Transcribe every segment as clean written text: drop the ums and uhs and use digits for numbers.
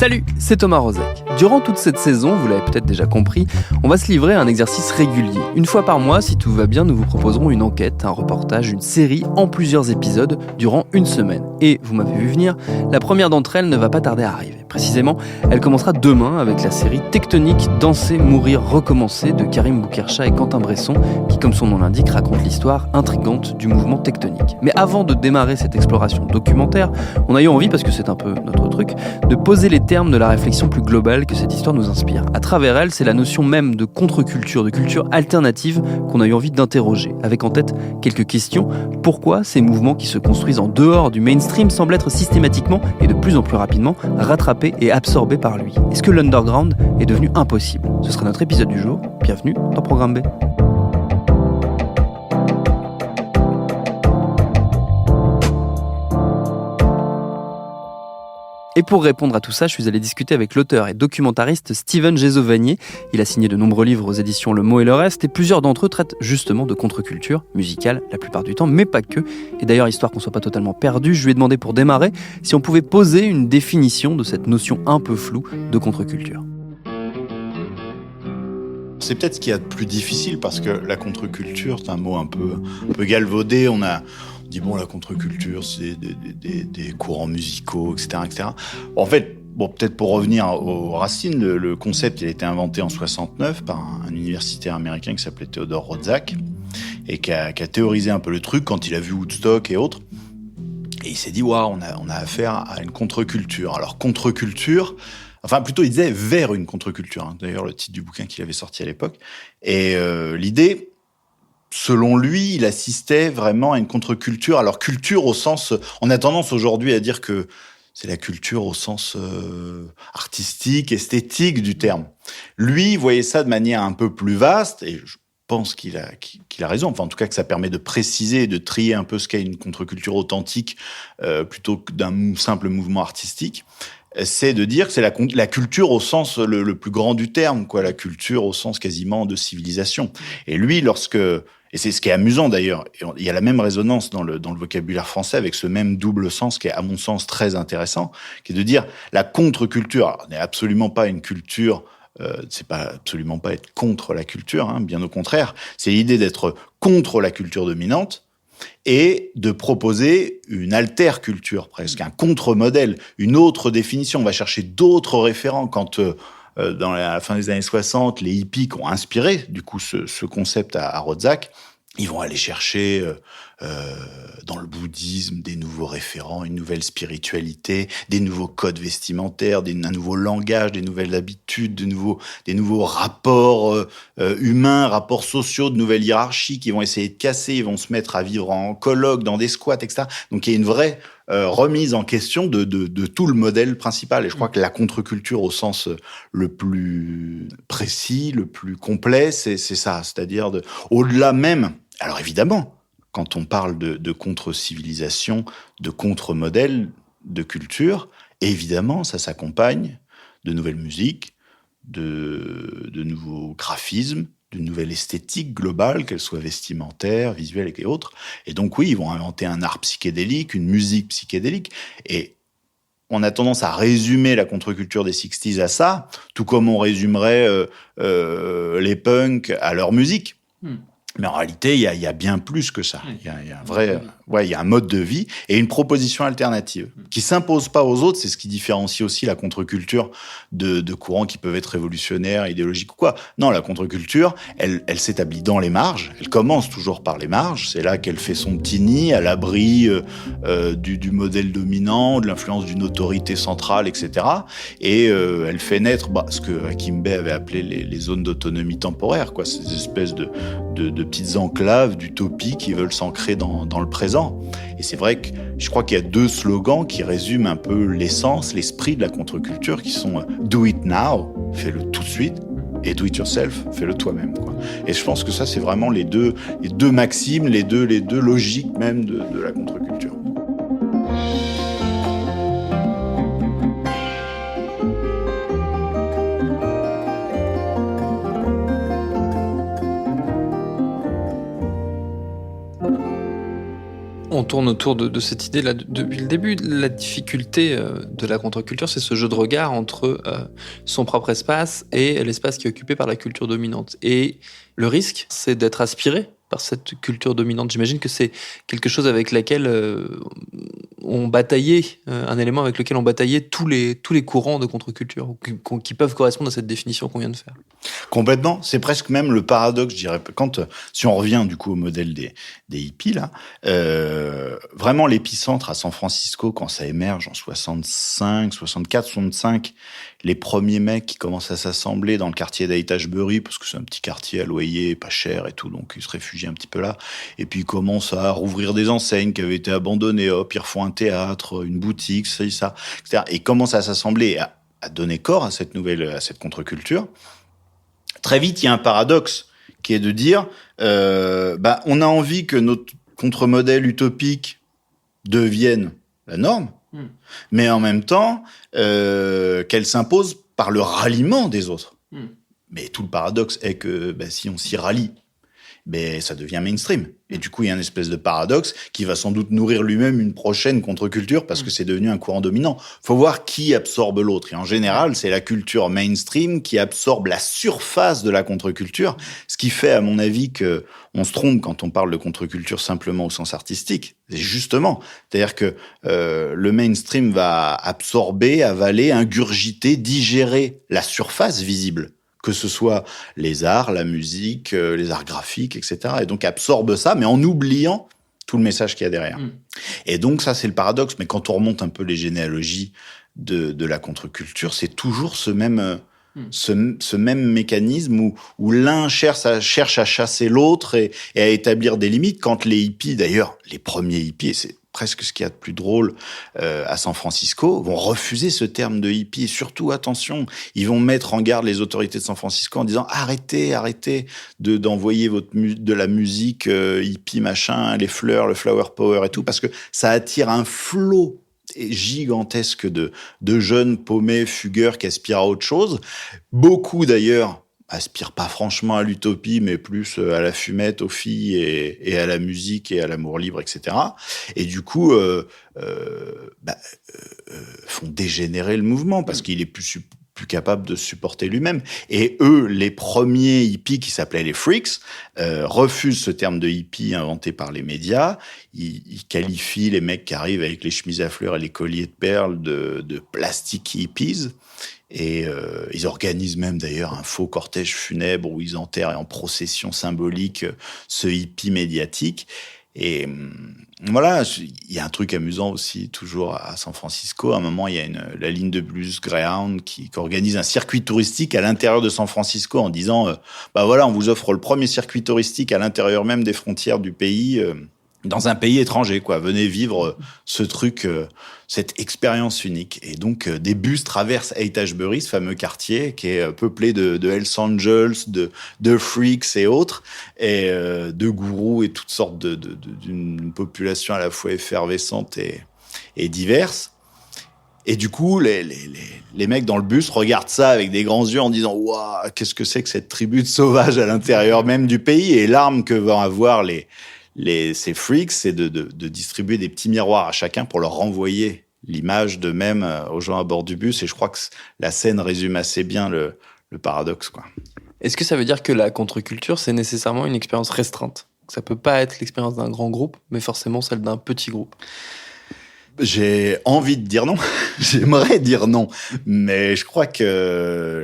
Salut, c'est Thomas Rozek. Durant toute cette saison, vous l'avez peut-être déjà compris, on va se livrer à un exercice régulier. Une fois par mois, si tout va bien, nous vous proposerons une enquête, un reportage, une série en plusieurs épisodes durant une semaine. Et, vous m'avez vu venir, la première d'entre elles ne va pas tarder à arriver. Précisément, elle commencera demain avec la série Tectonique, Danser, Mourir, Recommencer de Karim Boukercha et Quentin Bresson, qui, comme son nom l'indique, raconte l'histoire intrigante du mouvement tectonique. Mais avant de démarrer cette exploration documentaire, on a eu envie, parce que c'est un peu notre truc, de poser les termes de la réflexion plus globale que cette histoire nous inspire. À travers elle, c'est la notion même de contre-culture, de culture alternative qu'on a eu envie d'interroger, avec en tête quelques questions. Pourquoi ces mouvements qui se construisent en dehors du mainstream semblent être systématiquement et de plus en plus rapidement rattrapés et absorbés par lui? Est-ce que l'underground est devenu impossible? Ce sera notre épisode du jour. Bienvenue dans Programme B. Et pour répondre à tout ça, je suis allé discuter avec l'auteur et documentariste Steven Gézot-Vanier. Il a signé de nombreux livres aux éditions Le Mot et le Reste, et plusieurs d'entre eux traitent justement de contre-culture musicale la plupart du temps, mais pas que. Et d'ailleurs, histoire qu'on soit pas totalement perdu, je lui ai demandé pour démarrer si on pouvait poser une définition de cette notion un peu floue de contre-culture. C'est peut-être ce qu'il y a de plus difficile, parce que la contre-culture, c'est un mot un peu galvaudé. On dit, bon, la contre-culture, c'est des courants musicaux, etc., etc. En fait, peut-être pour revenir aux racines, le concept, il a été inventé en 69 par un universitaire américain qui s'appelait Theodore Roszak, et qui a théorisé un peu le truc quand il a vu Woodstock et autres. Et il s'est dit, waouh, on a affaire à une contre-culture. Alors, contre-culture, enfin, plutôt, il disait vers une contre-culture. Hein. D'ailleurs, le titre du bouquin qu'il avait sorti à l'époque. Et l'idée, selon lui, il assistait vraiment à une contre-culture. Alors, culture au sens... On a tendance aujourd'hui à dire que c'est la culture au sens artistique, esthétique du terme. Lui, il voyait ça de manière un peu plus vaste, et je pense qu'il a raison. Enfin, en tout cas, que ça permet de préciser et de trier un peu ce qu'est une contre-culture authentique plutôt que d'un simple mouvement artistique. C'est de dire que c'est la culture au sens le plus grand du terme, quoi, la culture au sens quasiment de civilisation. Et lui, et c'est ce qui est amusant d'ailleurs, il y a la même résonance dans le vocabulaire français avec ce même double sens qui est, à mon sens, très intéressant, qui est de dire la contre-culture n'est absolument pas une culture, c'est pas absolument pas être contre la culture, hein, bien au contraire, c'est l'idée d'être contre la culture dominante, et de proposer une alter-culture, presque, un contre-modèle, une autre définition. On va chercher d'autres référents. Quand, dans la fin des années 60, les hippies ont inspiré, du coup, ce concept à Roszak, ils vont aller chercher dans le bouddhisme des nouveaux référents, une nouvelle spiritualité, des nouveaux codes vestimentaires, un nouveau langage, des nouvelles habitudes, des nouveaux rapports humains, rapports sociaux, de nouvelles hiérarchies qu'ils vont essayer de casser. Ils vont se mettre à vivre en colloque, dans des squats, etc. Donc il y a une vraie remise en question de tout le modèle principal. Et je crois que la contre-culture, au sens le plus précis, le plus complet, c'est ça. C'est-à-dire au-delà même... Alors évidemment, quand on parle de contre-civilisation, de contre-modèle, de culture, évidemment, ça s'accompagne de nouvelles musiques, de nouveaux graphismes, d'une nouvelle esthétique globale, qu'elle soit vestimentaire, visuelle et autres. Et donc oui, ils vont inventer un art psychédélique, une musique psychédélique. Et on a tendance à résumer la contre-culture des 60s à ça, tout comme on résumerait les punks à leur musique. Mais en réalité, il y a bien plus que ça. Il y a un vrai, il y a un mode de vie et une proposition alternative qui s'impose pas aux autres. C'est ce qui différencie aussi la contre-culture de courants qui peuvent être révolutionnaires, idéologiques ou quoi. Non, la contre-culture, elle s'établit dans les marges. Elle commence toujours par les marges. C'est là qu'elle fait son petit nid à l'abri du modèle dominant, de l'influence d'une autorité centrale, etc. Et elle fait naître ce que Hakim Bey avait appelé les zones d'autonomie temporaire, quoi. Ces espèces de petites enclaves d'utopie qui veulent s'ancrer dans le présent. Et c'est vrai que je crois qu'il y a deux slogans qui résument un peu l'essence, l'esprit de la contre-culture, qui sont « Do it now », fais-le tout de suite, et « Do it yourself », fais-le toi-même, quoi. Et je pense que ça, c'est vraiment les deux maximes, les deux logiques même de la contre-culture. On on tourne autour de cette idée-là depuis le début. La difficulté de la contre-culture, c'est ce jeu de regard entre son propre espace et l'espace qui est occupé par la culture dominante. Et le risque, c'est d'être aspiré par cette culture dominante. J'imagine que c'est quelque chose avec laquelle on bataillait, un élément avec lequel on bataillait tous les courants de contre-culture qui peuvent correspondre à cette définition qu'on vient de faire. Complètement. C'est presque même le paradoxe, je dirais. Si on revient du coup au modèle des hippies, là, vraiment l'épicentre à San Francisco, quand ça émerge en 65, 64, 65, les premiers mecs qui commencent à s'assembler dans le quartier d'Haight-Ashbury, parce que c'est un petit quartier à loyer, pas cher et tout, donc ils se réfugient un petit peu là. Et puis ils commencent à rouvrir des enseignes qui avaient été abandonnées. Hop, ils refont un théâtre, une boutique, ça, etc. Et ils commencent à s'assembler, à donner corps à cette contre-culture. Très vite, il y a un paradoxe qui est de dire, on a envie que notre contre-modèle utopique devienne la norme, mais en même temps, qu'elle s'impose par le ralliement des autres. Mais tout le paradoxe est que si on s'y rallie, ça devient mainstream. Et du coup, il y a une espèce de paradoxe qui va sans doute nourrir lui-même une prochaine contre-culture parce que c'est devenu un courant dominant. Faut voir qui absorbe l'autre. Et en général, c'est la culture mainstream qui absorbe la surface de la contre-culture, ce qui fait, à mon avis, que on se trompe quand on parle de contre-culture simplement au sens artistique. C'est justement, c'est-à-dire que le mainstream va absorber, avaler, ingurgiter, digérer la surface visible, que ce soit les arts, la musique, les arts graphiques, etc. Et donc absorbe ça, mais en oubliant tout le message qu'il y a derrière. Et donc ça, c'est le paradoxe. Mais quand on remonte un peu les généalogies de la contre-culture, c'est toujours ce même mécanisme où l'un cherche à chasser l'autre et à établir des limites. Quand les hippies, d'ailleurs, les premiers hippies, et c'est presque ce qu'il y a de plus drôle à San Francisco, vont refuser ce terme de hippie. Et surtout, attention, ils vont mettre en garde les autorités de San Francisco en disant arrêtez d'envoyer de la musique hippie machin, les fleurs, le flower power et tout, parce que ça attire un flot gigantesque de jeunes paumés, fugueurs qui aspirent à autre chose. Beaucoup d'ailleurs aspirent pas franchement à l'utopie, mais plus à la fumette, aux filles et à la musique et à l'amour libre, etc. Et du coup, font dégénérer le mouvement parce qu'il est plus capable de se supporter lui-même. Et eux, les premiers hippies qui s'appelaient les freaks, refusent ce terme de hippie inventé par les médias. Ils qualifient les mecs qui arrivent avec les chemises à fleurs et les colliers de perles de plastic hippies. Et ils organisent même d'ailleurs un faux cortège funèbre où ils enterrent en procession symbolique ce hippie médiatique. Et voilà, il y a un truc amusant aussi, toujours à San Francisco. À un moment, il y a la ligne de bus Greyhound qui organise un circuit touristique à l'intérieur de San Francisco en disant on vous offre le premier circuit touristique à l'intérieur même des frontières du pays, dans un pays étranger, quoi. Venez vivre ce truc, cette expérience unique. Et donc, des bus traversent Haight-Ashbury, ce fameux quartier qui est peuplé de Hells Angels, de freaks et autres, et de gourous et toutes sortes d'une population à la fois effervescente et diverse. Et du coup, les mecs dans le bus regardent ça avec des grands yeux en disant « Waouh, qu'est-ce que c'est que cette tribu de sauvages à l'intérieur même du pays ?» Et l'arme que vont avoir ces freaks, c'est de distribuer des petits miroirs à chacun pour leur renvoyer l'image d'eux-mêmes aux gens à bord du bus. Et je crois que la scène résume assez bien le paradoxe, quoi. Est-ce que ça veut dire que la contre-culture, c'est nécessairement une expérience restreinte? Ça peut pas être l'expérience d'un grand groupe, mais forcément celle d'un petit groupe? J'ai envie de dire non. J'aimerais dire non. Mais je crois que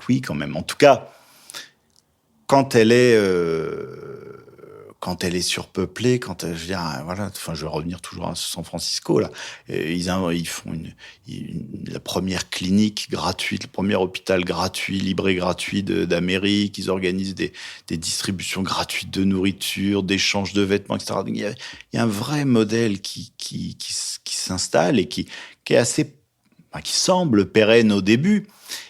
oui, quand même. En tout cas, quand elle est surpeuplée, je vais revenir toujours à San Francisco, là. Ils font la première clinique gratuite, le premier hôpital gratuit, libre et gratuit d'Amérique. Ils organisent des distributions gratuites de nourriture, d'échanges de vêtements, etc. Il y a un vrai modèle qui s'installe et qui est assez, qui semble pérenne au début,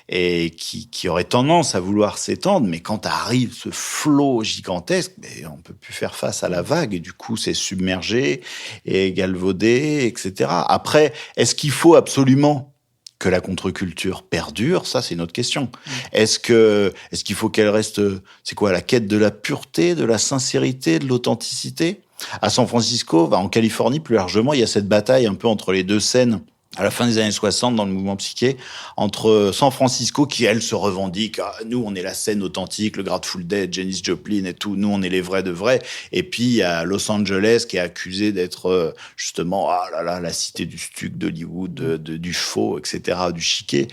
et qui aurait tendance à vouloir s'étendre, mais quand arrive ce flot gigantesque, on peut plus faire face à la vague, et du coup, c'est submergé et galvaudé, etc. Après, est-ce qu'il faut absolument que la contre-culture perdure? Ça, c'est une autre question. Est-ce qu'il faut qu'elle reste, c'est quoi, la quête de la pureté, de la sincérité, de l'authenticité? À San Francisco, en Californie plus largement, il y a cette bataille un peu entre les deux scènes à la fin des années 60 dans le mouvement psyché, entre San Francisco qui, elle, se revendique, nous, on est la scène authentique, le Grateful Dead, Janis Joplin et tout, nous, on est les vrais de vrais. Et puis, il y a Los Angeles qui est accusé d'être, justement, la cité du stuc, d'Hollywood, du faux, etc., du chiquet.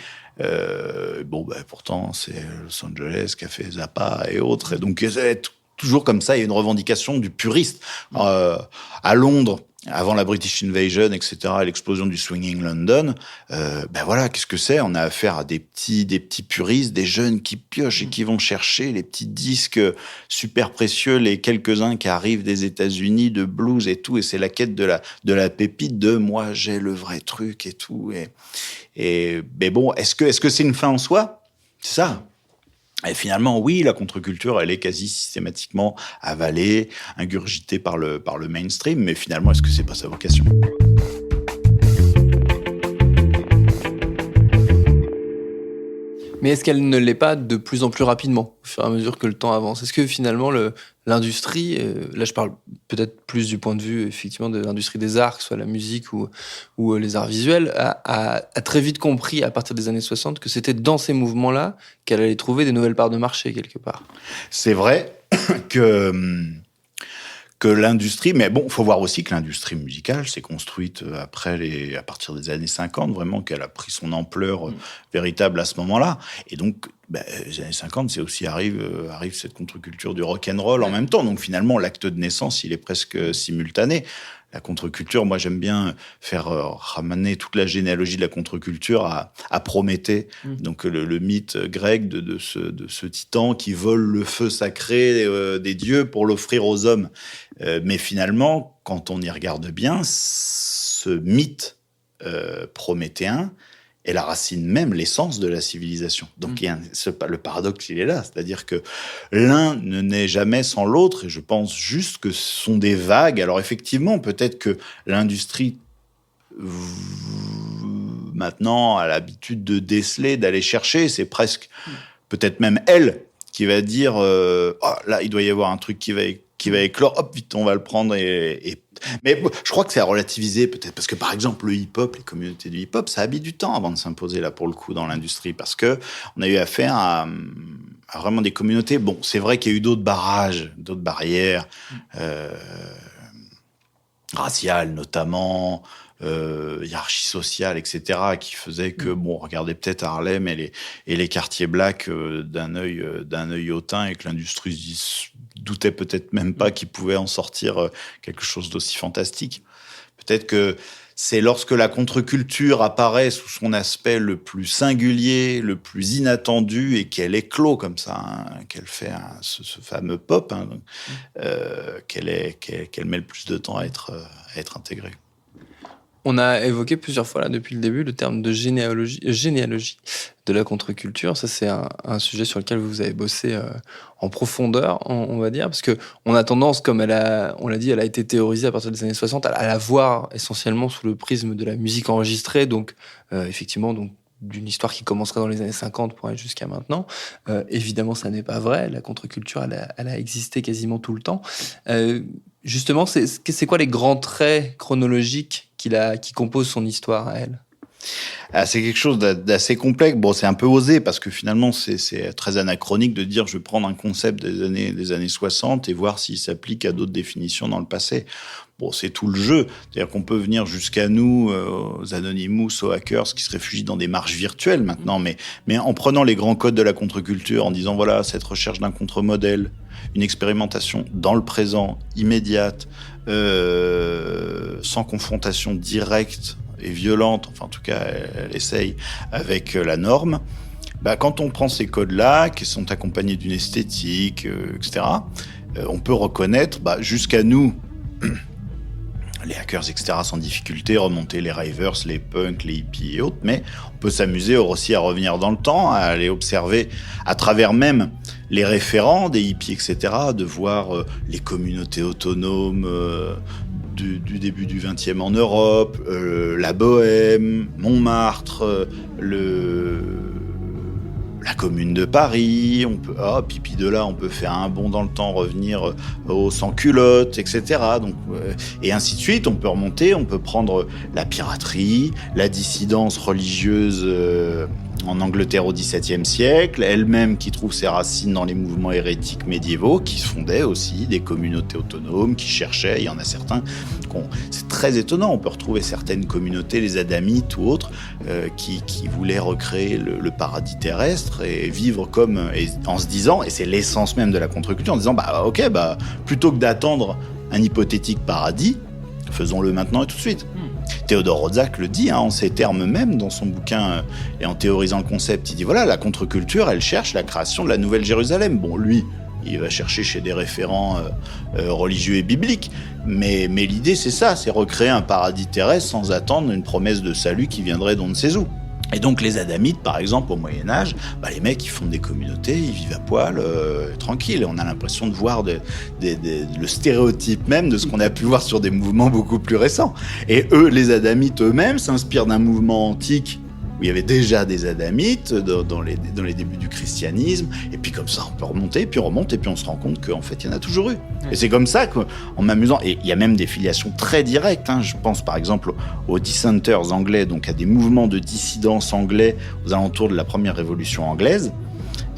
Pourtant, c'est Los Angeles qui a fait Zappa et autres. Et donc, c'est toujours comme ça, il y a une revendication du puriste. À Londres, avant la British Invasion, etc., et l'explosion du swinging London, qu'est-ce que c'est ? On a affaire à des petits puristes, des jeunes qui piochent et qui vont chercher les petits disques super précieux, les quelques-uns qui arrivent des États-Unis, de blues et tout, et c'est la quête de la pépite de moi, j'ai le vrai truc et tout. Mais bon, est-ce que c'est une fin en soi ? C'est ça. Et finalement, oui, la contre-culture, elle est quasi systématiquement avalée, ingurgitée par le mainstream, mais finalement, est-ce que c'est pas sa vocation ? Mais est-ce qu'elle ne l'est pas de plus en plus rapidement, au fur et à mesure que le temps avance ? Est-ce que finalement, l'industrie, là je parle peut-être plus du point de vue effectivement de l'industrie des arts, que ce soit la musique ou les arts visuels, a très vite compris à partir des années 60 que c'était dans ces mouvements-là qu'elle allait trouver des nouvelles parts de marché quelque part ? C'est vrai que l'industrie, mais bon, il faut voir aussi que l'industrie musicale s'est construite à partir des années 50, vraiment qu'elle a pris son ampleur véritable à ce moment-là. Et donc, les années 50, c'est aussi arrive cette contre-culture du rock'n'roll en même temps. Donc finalement, l'acte de naissance, il est presque simultané. La contre-culture, moi j'aime bien faire ramener toute la généalogie de la contre-culture à Prométhée, donc le mythe grec de ce titan qui vole le feu sacré des dieux pour l'offrir aux hommes. Mais finalement, quand on y regarde bien, ce mythe prométhéen est la racine même, l'essence de la civilisation. Donc le paradoxe, il est là. C'est-à-dire que l'un ne naît jamais sans l'autre, et je pense juste que ce sont des vagues. Alors effectivement, peut-être que l'industrie, maintenant, a l'habitude de déceler, d'aller chercher. C'est presque, peut-être même elle, qui va dire là, il doit y avoir un truc qui va éclore, hop, vite, on va le prendre. Mais je crois que c'est à relativiser, peut-être, parce que, par exemple, le hip-hop, les communautés du hip-hop, ça a mis du temps avant de s'imposer, là, pour le coup, dans l'industrie, parce que on a eu affaire à vraiment des communautés. Bon, c'est vrai qu'il y a eu d'autres barrages, d'autres barrières, raciales, notamment, hiérarchie sociale, etc., qui faisait que, regardez peut-être Harlem et les quartiers blacks d'un œil hautain, et que l'industrie doutait peut-être même pas qu'il pouvait en sortir quelque chose d'aussi fantastique. Peut-être que c'est lorsque la contre-culture apparaît sous son aspect le plus singulier, le plus inattendu, et qu'elle éclot comme ça, qu'elle fait ce fameux pop, qu'elle met le plus de temps à être intégrée. On a évoqué plusieurs fois là depuis le début le terme de généalogie de la contre-culture. Ça, c'est un sujet sur lequel vous avez bossé en profondeur, on va dire, parce que on a tendance, comme on l'a dit, elle a été théorisée à partir des années 60, à la voir essentiellement sous le prisme de la musique enregistrée, donc effectivement, donc d'une histoire qui commencerait dans les années 50 pour aller jusqu'à maintenant. Évidemment, ça n'est pas vrai. La contre-culture, elle a existé quasiment tout le temps. Justement, c'est quoi les grands traits chronologiques qui composent son histoire à elle ? C'est quelque chose d'assez complexe. Bon, c'est un peu osé parce que finalement, c'est très anachronique de dire je vais prendre un concept des années 60 et voir s'il s'applique à d'autres définitions dans le passé. Bon, c'est tout le jeu. C'est-à-dire qu'on peut venir jusqu'à nous, aux Anonymous, aux hackers qui se réfugient dans des marches virtuelles maintenant, mais en prenant les grands codes de la contre-culture, en disant voilà, cette recherche d'un contre-modèle, une expérimentation dans le présent, immédiate, sans confrontation directe et violente, enfin en tout cas elle essaye, avec la norme. Quand on prend ces codes-là, qui sont accompagnés d'une esthétique, etc., on peut reconnaître jusqu'à nous, les hackers, etc., sans difficulté, remonter les ravers, les punks, les hippies et autres, mais on peut s'amuser aussi à revenir dans le temps, à aller observer à travers même les référents des hippies, etc., de voir les communautés autonomes du début du XXe en Europe, la Bohème, Montmartre, la Commune de Paris, on peut, puis de là, on peut faire un bond dans le temps, revenir aux sans-culottes, etc. Donc, et ainsi de suite, on peut remonter, on peut prendre la piraterie, la dissidence religieuse en Angleterre au XVIIe siècle, elle-même qui trouve ses racines dans les mouvements hérétiques médiévaux, qui fondaient aussi des communautés autonomes, qui cherchaient, il y en a certains, c'est très étonnant, on peut retrouver certaines communautés, les Adamites ou autres, qui voulaient recréer le paradis terrestre et vivre comme, en se disant, et c'est l'essence même de la contre-culture, en disant, plutôt que d'attendre un hypothétique paradis, faisons-le maintenant et tout de suite. Théodore Rodzak le dit en ces termes même dans son bouquin et en théorisant le concept. Il dit voilà, la contre-culture, elle cherche la création de la Nouvelle Jérusalem. Bon, lui, il va chercher chez des référents religieux et bibliques, mais l'idée c'est ça, c'est recréer un paradis terrestre sans attendre une promesse de salut qui viendrait d'on ne sait où. Et donc les Adamites, par exemple, au Moyen-Âge, les mecs, ils fondent des communautés, ils vivent à poil, tranquilles. Et on a l'impression de voir le stéréotype même de ce qu'on a pu voir sur des mouvements beaucoup plus récents. Et eux, les Adamites eux-mêmes, s'inspirent d'un mouvement antique où il y avait déjà des Adamites dans les débuts du christianisme. Et puis comme ça, on peut remonter, puis on remonte, et puis on se rend compte qu'en fait, il y en a toujours eu. Et c'est comme ça qu'en m'amusant, et il y a même des filiations très directes. Je pense par exemple aux dissenters anglais, donc à des mouvements de dissidence anglais aux alentours de la première révolution anglaise.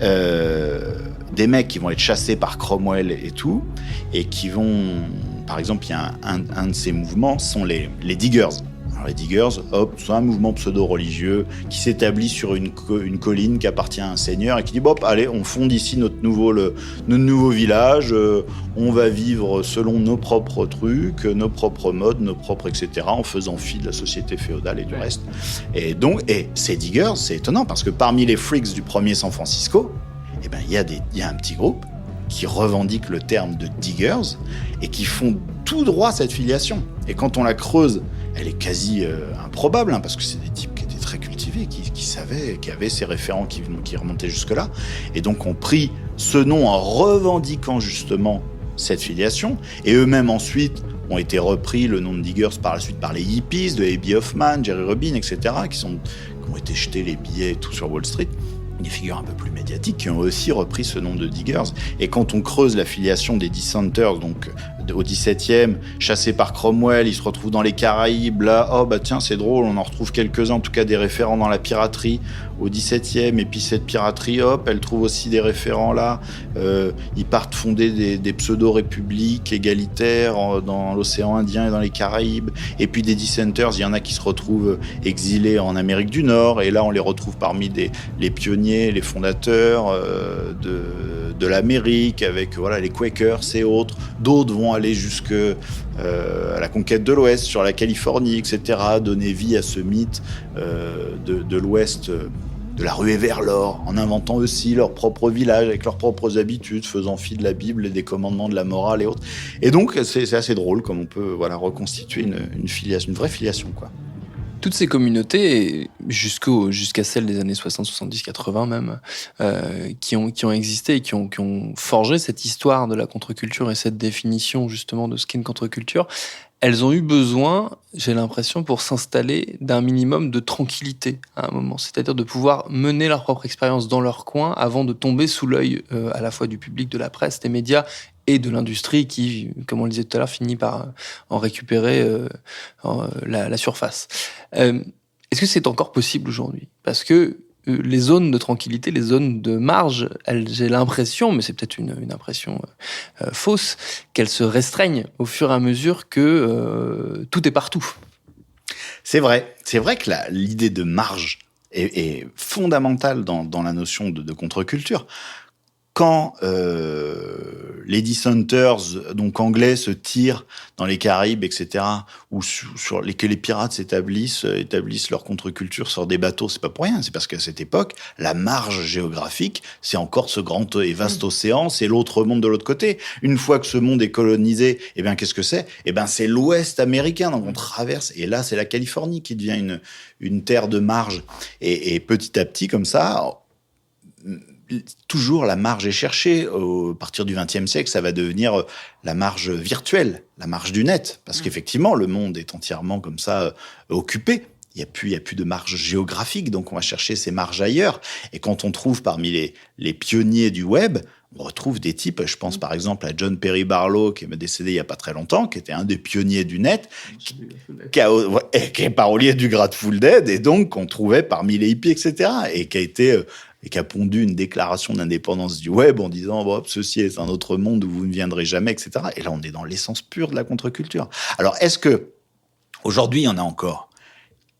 Des mecs qui vont être chassés par Cromwell et tout, et qui vont... Par exemple, il y a un de ces mouvements, sont les Diggers. Alors les Diggers, c'est un mouvement pseudo-religieux qui s'établit sur une colline qui appartient à un seigneur et qui dit allez, on fonde ici notre nouveau village, on va vivre selon nos propres trucs, nos propres modes, nos propres etc. en faisant fi de la société féodale et du reste. Et ces Diggers, c'est étonnant parce que parmi les freaks du premier San Francisco, il y a un petit groupe qui revendique le terme de Diggers et qui font tout droit cette filiation. Et quand on la creuse, elle est quasi improbable, parce que c'est des types qui étaient très cultivés, qui savaient, qui avaient ces référents qui remontaient jusque-là, et donc ont pris ce nom en revendiquant justement cette filiation, et eux-mêmes ensuite ont été repris, le nom de Diggers par la suite par les hippies, de Abbie Hoffman, Jerry Rubin, etc., qui ont été jetés les billets et tout sur Wall Street, des figures un peu plus médiatiques qui ont aussi repris ce nom de Diggers. Et quand on creuse la filiation des dissenters, donc au XVIIe, chassés par Cromwell, ils se retrouvent dans les Caraïbes, là, tiens, c'est drôle, on en retrouve quelques-uns, en tout cas des référents dans la piraterie au XVIIe, et puis cette piraterie, elle trouve aussi des référents là, ils partent fonder des pseudo-républiques égalitaires dans l'océan Indien et dans les Caraïbes, et puis des dissenters, il y en a qui se retrouvent exilés en Amérique du Nord, et là on les retrouve parmi les pionniers, les fondateurs de l'Amérique, avec les Quakers et autres. D'autres vont aller jusque à la conquête de l'Ouest, sur la Californie, etc., donner vie à ce mythe de l'Ouest, de la ruée vers l'or, en inventant aussi leur propre village, avec leurs propres habitudes, faisant fi de la Bible et des commandements de la morale et autres. Et donc, c'est assez drôle comme on peut reconstituer une filiation, une vraie filiation, quoi. Toutes ces communautés, jusqu'à celles des années 60, 70, 80 même, qui ont existé et qui ont forgé cette histoire de la contre-culture et cette définition justement de ce qu'est une contre-culture, elles ont eu besoin, j'ai l'impression, pour s'installer d'un minimum de tranquillité à un moment. C'est-à-dire de pouvoir mener leur propre expérience dans leur coin avant de tomber sous l'œil à la fois du public, de la presse, des médias et de l'industrie qui, comme on le disait tout à l'heure, finit par en récupérer la surface. Est-ce que c'est encore possible aujourd'hui ? Parce que les zones de tranquillité, les zones de marge, j'ai l'impression, mais c'est peut-être une impression fausse, qu'elles se restreignent au fur et à mesure que tout est partout. C'est vrai que l'idée de marge est fondamentale dans la notion de contre-culture. Quand les dissenters, donc anglais, se tirent dans les Caraïbes, etc., ou que les pirates établissent leur contre-culture sur des bateaux, c'est pas pour rien. C'est parce qu'à cette époque, la marge géographique, c'est encore ce grand et vaste océan, c'est l'autre monde de l'autre côté. Une fois que ce monde est colonisé, qu'est-ce que c'est ? C'est l'Ouest américain, donc on traverse, et là, c'est la Californie qui devient une terre de marge. Et petit à petit, comme ça, toujours la marge est cherchée. À partir du XXe siècle, ça va devenir la marge virtuelle, la marge du net. Parce qu'effectivement, le monde est entièrement comme ça occupé. il y a plus de marge géographique, donc on va chercher ces marges ailleurs. Et quand on trouve parmi les pionniers du web, on retrouve des types, je pense par exemple à John Perry Barlow, qui est décédé il n'y a pas très longtemps, qui était un des pionniers du net, qui est parolier du Grateful Dead, et donc qu'on trouvait parmi les hippies, etc., et qui a pondu une déclaration d'indépendance du web en disant ceci est un autre monde où vous ne viendrez jamais, etc. Et là, on est dans l'essence pure de la contre-culture. Alors, est-ce que aujourd'hui, il y en a encore ?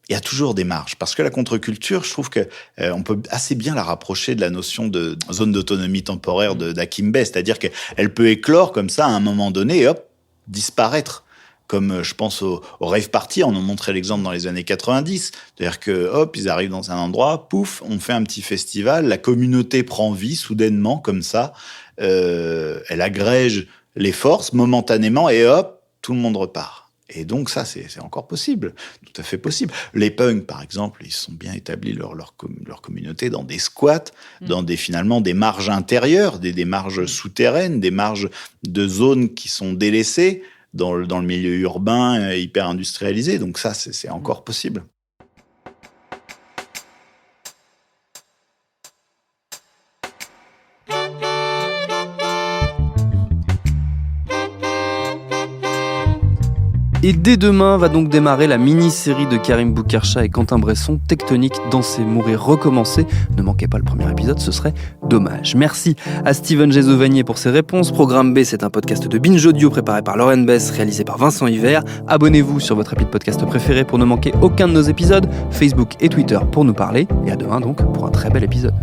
Il y a toujours des marges, parce que la contre-culture, je trouve que on peut assez bien la rapprocher de la notion de zone d'autonomie temporaire d'Hakim Bey, c'est-à-dire qu'elle peut éclore comme ça à un moment donné et hop, disparaître. Comme je pense au rave party, on en montrait l'exemple dans les années 90. C'est-à-dire que, hop, ils arrivent dans un endroit, pouf, on fait un petit festival, la communauté prend vie soudainement, comme ça, elle agrège les forces momentanément et hop, tout le monde repart. Et donc ça, c'est encore possible, tout à fait possible. Les punks, par exemple, ils sont bien établis leur communauté dans des squats, dans finalement des marges intérieures, des marges souterraines, des marges de zones qui sont délaissées, dans le milieu urbain hyper industrialisé. Donc ça, c'est encore possible. Et dès demain va donc démarrer la mini-série de Karim Boukercha et Quentin Bresson, Tectonique, Danser, Mourir, Recommencer. Ne manquez pas le premier épisode, ce serait dommage. Merci à Steven Gézovanier pour ses réponses. Programme B, c'est un podcast de Binge Audio préparé par Lauren Bess, réalisé par Vincent Hiver. Abonnez-vous sur votre appli de podcast préféré pour ne manquer aucun de nos épisodes. Facebook et Twitter pour nous parler. Et à demain donc pour un très bel épisode.